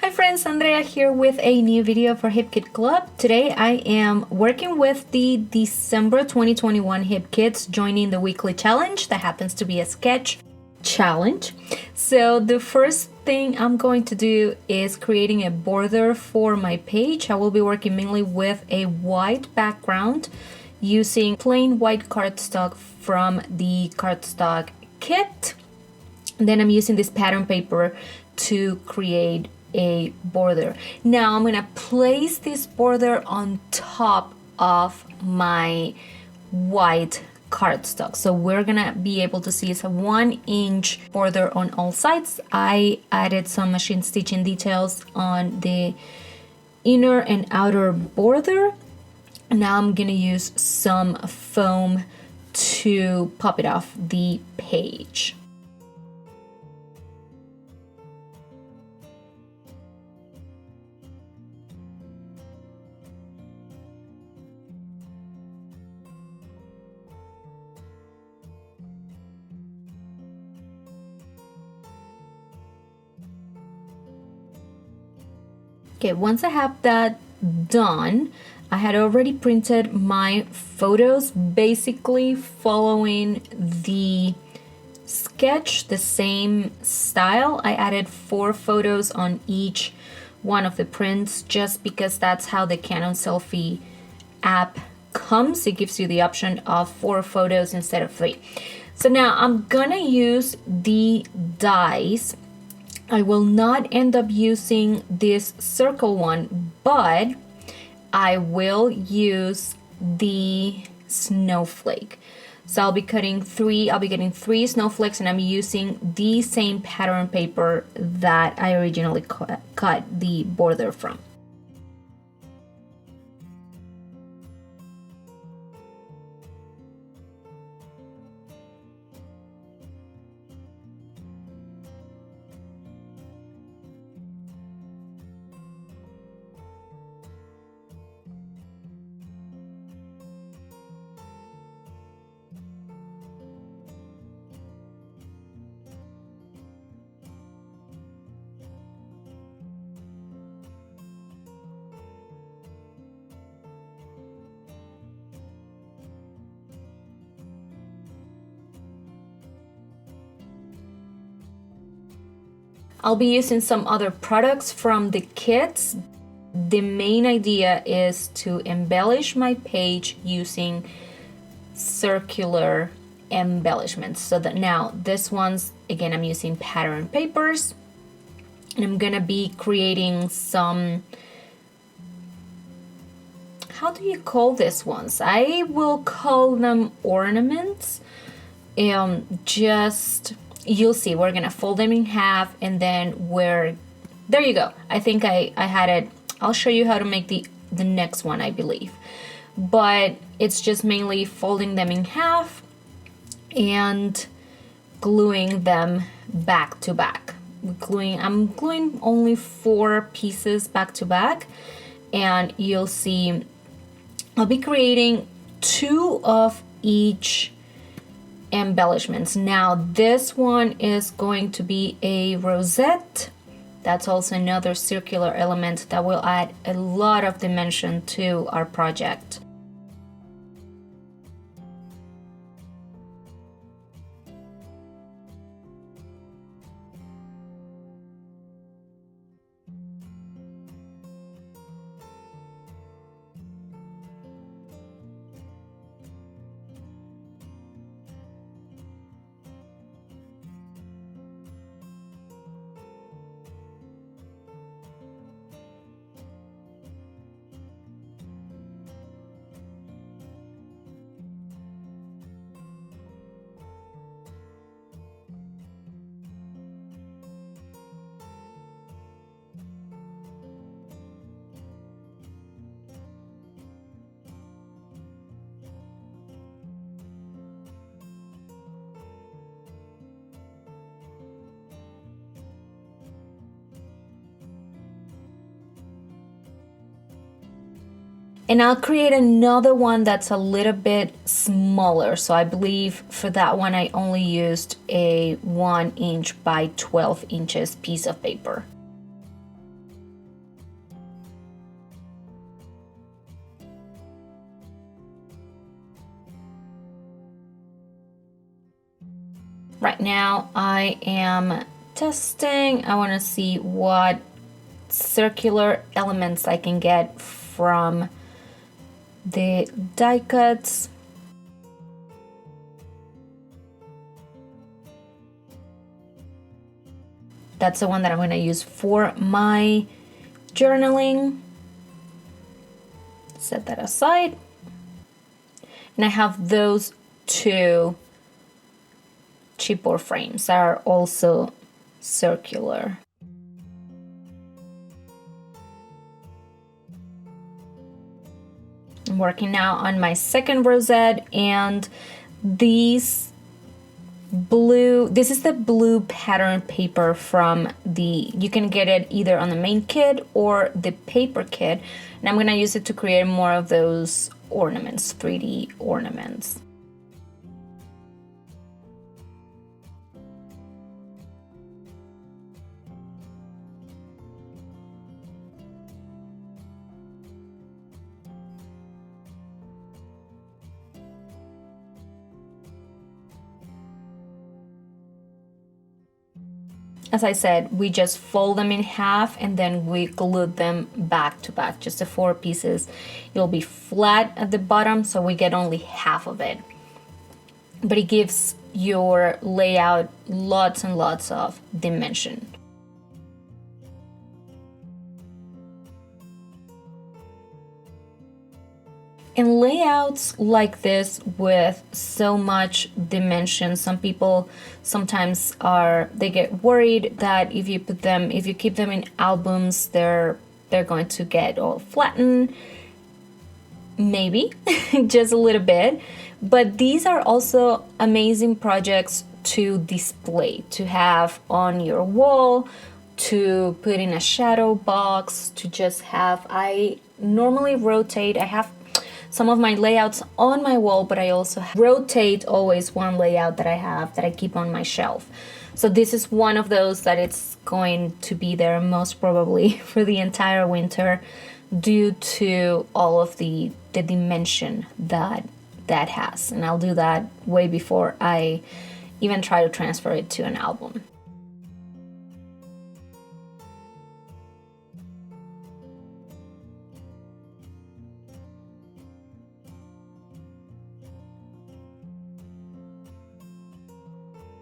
Hi friends, Andrea here with a new video for Hip Kit Club. Today I am working with the December 2021 Hip Kits, joining the weekly challenge that happens to be a sketch challenge. So the first thing I'm going to do is creating a border for my page. I will be working mainly with a white background using plain white cardstock from the cardstock kit. Then I'm using this pattern paper to create a border. Now I'm gonna place this border on top of my white cardstock. So we're gonna be able to see it's a 1-inch border on all sides. I added some machine stitching details on the inner and outer border. Now I'm gonna use some foam to pop it off the page. Okay, once I have that done, I had already printed my photos, basically following the sketch, the same style. I added 4 photos on each one of the prints just because that's how the Canon Selfie app comes. It gives you the option of 4 photos instead of 3. So now I'm gonna use the dies. I will not end up using this circle one, but I will use the snowflake. So I'll be getting 3 snowflakes, and I'm using the same pattern paper that I originally cut the border from. I'll be using some other products from the kits. The main idea is to embellish my page using circular embellishments. So that now this one's, again, I'm using pattern papers, and I'm gonna be creating some, how do you call these ones? I will call them ornaments. You'll see, we're gonna fold them in half, and then there you go. I think I had it. I'll show you how to make the next one, I believe. But it's just mainly folding them in half and gluing them back to back. I'm gluing only 4 pieces back to back, and you'll see I'll be creating 2 of each embellishments. Now this one is going to be a rosette. That's also another circular element that will add a lot of dimension to our project. And I'll create another one that's a little bit smaller. So I believe for that one, I only used a 1 inch by 12 inches piece of paper. Right now I am testing. I want to see what circular elements I can get from the die cuts. That's the one that I'm going to use for my journaling. Set that aside. And I have those two chipboard frames that are also circular. I'm working now on my second rosette, and this is the blue pattern paper from you can get it either on the main kit or the paper kit, and I'm going to use it to create more of those ornaments, 3D ornaments. As I said, we just fold them in half and then we glue them back to back, just the 4 pieces. It'll be flat at the bottom, so we get only half of it. But it gives your layout lots and lots of dimension. And layouts like this with so much dimension, some people sometimes they get worried that if you keep them in albums, they're going to get all flattened. Maybe just a little bit, but these are also amazing projects to display, to have on your wall, to put in a shadow box, to just have. I normally rotate. I have some of my layouts on my wall, but I also rotate always one layout that I have that I keep on my shelf. So this is one of those that it's going to be there most probably for the entire winter due to all of the dimension that has. And I'll do that way before I even try to transfer it to an album.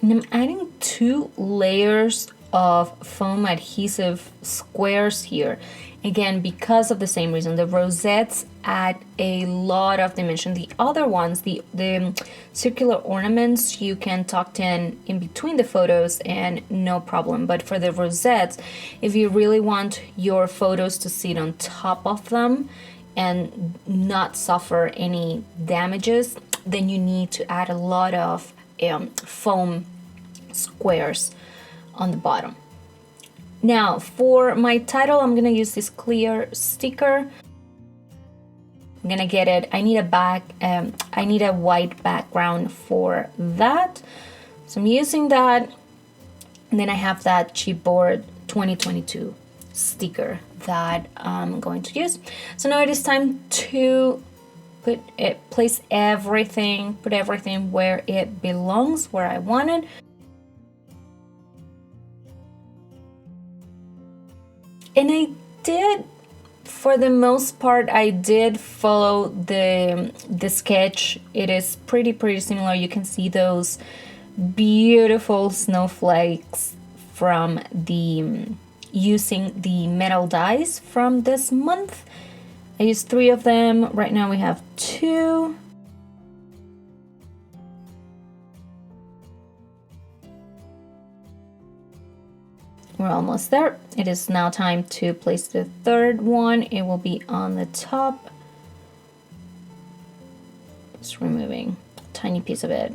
And I'm adding 2 layers of foam adhesive squares here. Again, because of the same reason, the rosettes add a lot of dimension. The other ones, the circular ornaments, you can tuck in between the photos and no problem. But for the rosettes, if you really want your photos to sit on top of them and not suffer any damages, then you need to add a lot of foam squares on the bottom. Now for my title, I'm gonna use this clear sticker. I'm gonna get it. I need a white background for that, so I'm using that. And then I have that chipboard 2022 sticker that I'm going to use. So now it is time to put everything where it belongs, where I want it. And I did, for the most part, I did follow the sketch. It is pretty similar. You can see those beautiful snowflakes from using the metal dies from this month. I used 3 of them. Right now we have 2. We're almost there. It is now time to place the 3rd one. It will be on the top. Just removing a tiny piece of it.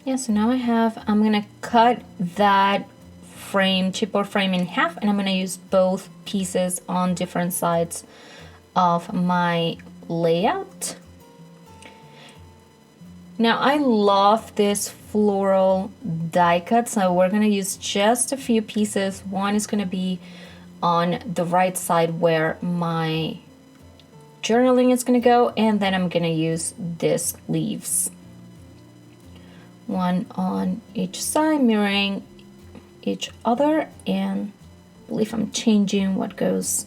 Yeah, so now I'm gonna cut that chipboard frame in half, and I'm gonna use both pieces on different sides of my layout. Now I love this floral die cut, so we're gonna use just a few pieces. One is gonna be on the right side where my journaling is going to go, and then I'm going to use these leaves, one on each side, mirroring each other. And I believe I'm changing what goes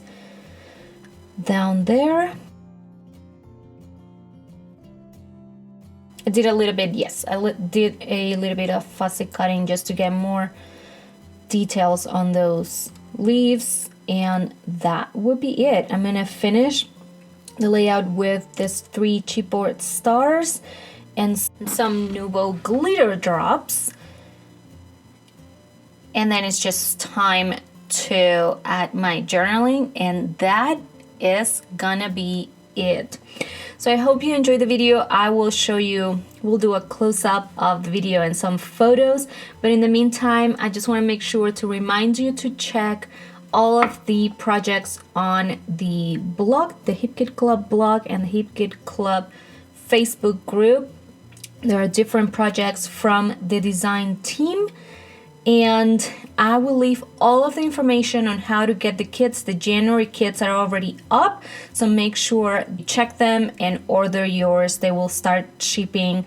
down there. I did a little bit, yes, did a little bit of fussy cutting just to get more details on those leaves, and that would be it. I'm gonna finish the layout with these 3 chipboard stars and some Nuvo glitter drops, and then it's just time to add my journaling, and that is gonna be it. So I hope you enjoyed the video. I will show you, we'll do a close-up of the video and some photos, but in the meantime I just want to make sure to remind you to check all of the projects on the blog, the Hip Kit Club blog and the Hip Kit Club Facebook group. There are different projects from the design team, and I will leave all of the information on how to get the kits. The January kits are already up, so make sure you check them and order yours. They will start shipping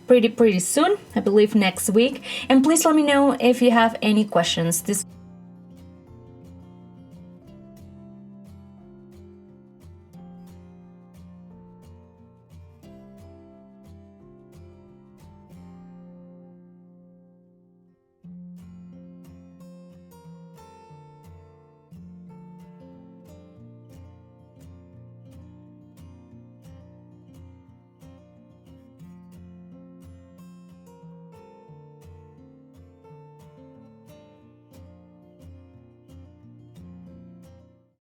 pretty soon, I believe next week. And please let me know if you have any questions. This